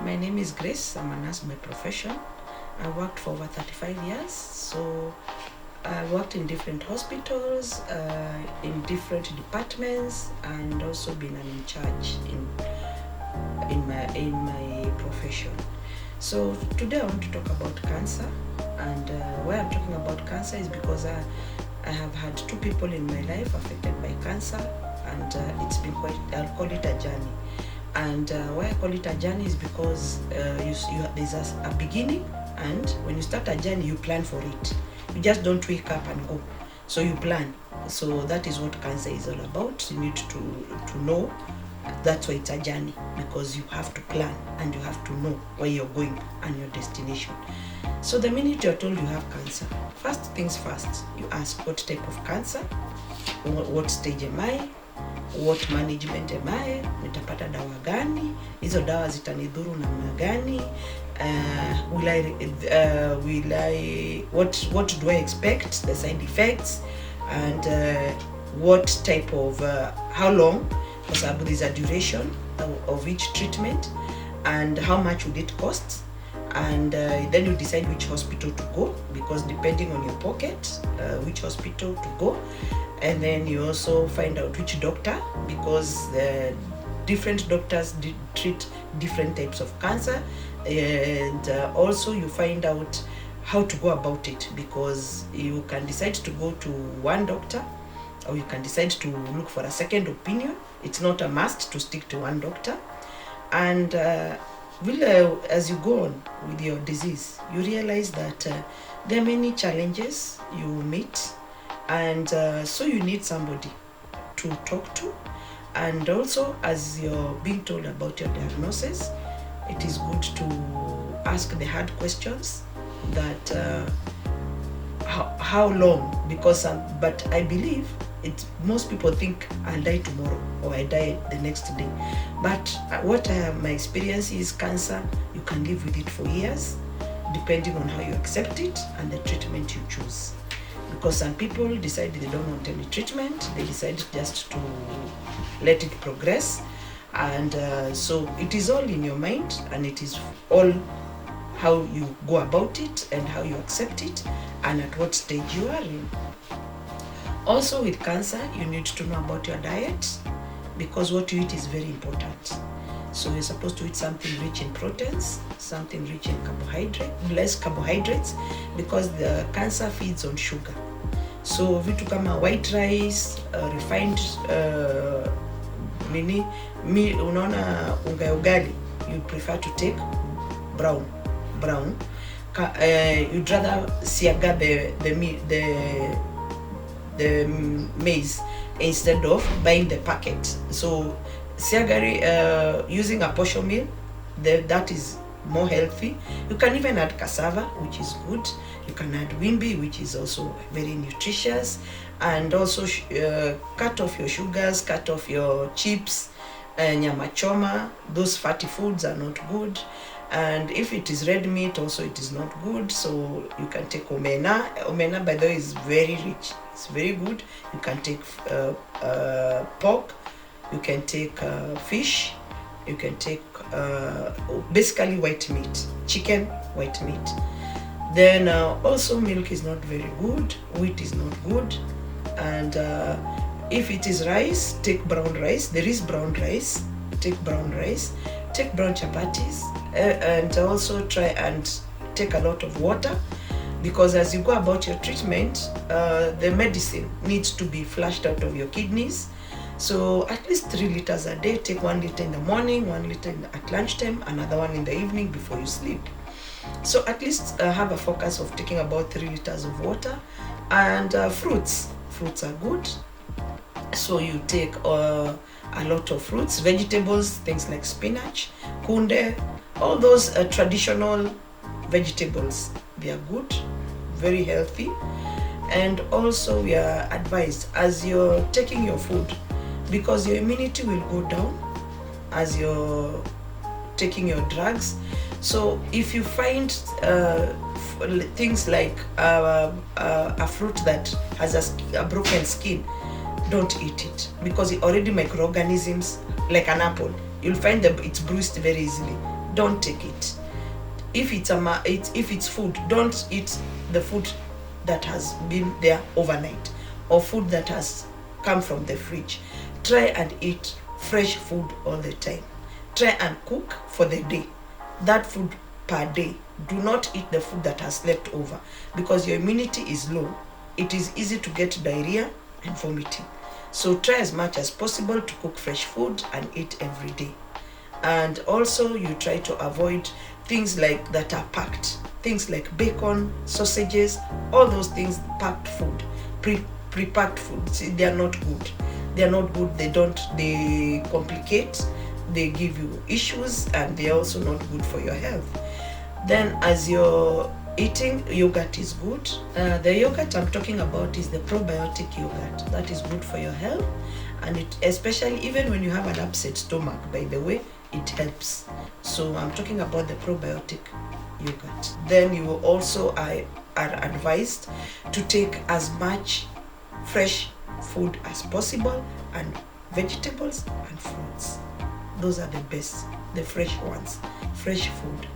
My name is Grace. I'm a nurse by profession. I worked for over 35 years. So I worked in different hospitals, in different departments, and also been an in charge in my profession. So today I want to talk about cancer, and why I'm talking about cancer is because I have had 2 people in my life affected by cancer, and it's been quite, I'll call it a journey. And why I call it a journey is because there's a beginning, and when you start a journey, you plan for it. You just don't wake up and go. So you plan. So that is what cancer is all about. You need to know. That's why it's a journey, because you have to plan and you have to know where you're going and your destination. So the minute you're told you have cancer, first things first, you ask what type of cancer, what stage am I, what management am I, nitapata dawa gani, hizo dawa zitanidhuru namna gani, what do I expect, the side effects, and what type of, how long, because there's a duration of each treatment, and how much would it cost, and then you decide which hospital to go, because depending on your pocket, which hospital to go. And then you also find out which doctor, because different doctors treat different types of cancer, and also you find out how to go about it, because you can decide to go to one doctor, or you can decide to look for a second opinion. It's not a must to stick to one doctor. And as you go on with your disease, you realize that there are many challenges you meet, and so you need somebody to talk to. And also, as you're being told about your diagnosis, it is good to ask the hard questions, that how long, because but I believe most people think I'll die tomorrow or I die the next day, but what my experience is, cancer, you can live with it for years, depending on how you accept it and the treatment you choose. Because some people decide they don't want any treatment, they decide just to let it progress, and so it is all in your mind, and it is all how you go about it and how you accept it and at what stage you are in. Also with cancer, you need to know about your diet, because what you eat is very important. So you're supposed to eat something rich in proteins, something rich in less carbohydrates, because the cancer feeds on sugar. So vitu kama white rice, refined unaona unga ugali, you prefer to take brown. You'd rather siaga the maize instead of buying the packet. So siagari, using a posho meal, that is more healthy. You can even add cassava, which is good. You can add wimbi, which is also very nutritious. And also cut off your sugars, cut off your chips, nyama choma. Those fatty foods are not good. And if it is red meat, also it is not good. So you can take omena. Omena, by the way, is very rich. It's very good. You can take pork. You can take fish. You can take basically white meat, chicken, white meat. Then also milk is not very good. Wheat is not good. And if it is rice, take brown rice. There is brown rice. Take brown rice. Take brown chapatis, and also try and take a lot of water, because as you go about your treatment, the medicine needs to be flushed out of your kidneys. So at least 3 liters a day. Take 1 liter in the morning, 1 liter at lunchtime, another one in the evening before you sleep. So at least have a focus of taking about 3 liters of water. And fruits are good. So you take a lot of fruits, vegetables, things like spinach, kunde, all those traditional vegetables. They are good, very healthy. And also we are advised, as you're taking your food, because your immunity will go down as you're taking your drugs. So if you find things like a fruit that has a broken skin, don't eat it, because it already microorganisms, like an apple, you'll find that it's bruised very easily. don't take it. If it's food, don't eat the food that has been there overnight or food that has come from the fridge. Try and eat fresh food all the time. Try and cook for the day. That food per day. Do not eat the food that has left over, because your immunity is low. It is easy to get diarrhea and vomiting. So try as much as possible to cook fresh food and eat every day. And also you try to avoid things like that are packed, things like bacon, sausages, all those things, packed food, pre-packed food. See, they are not good. They are not good. They complicate, they give you issues, and they are also not good for your health. Then as you're eating, yogurt is good. The yogurt I'm talking about is the probiotic yogurt. That is good for your health, and it, especially even when you have an upset stomach, by the way, it helps. So I'm talking about the probiotic yogurt. Then you also are advised to take as much fresh food as possible, and vegetables and fruits. Those are the best, the fresh ones, fresh food.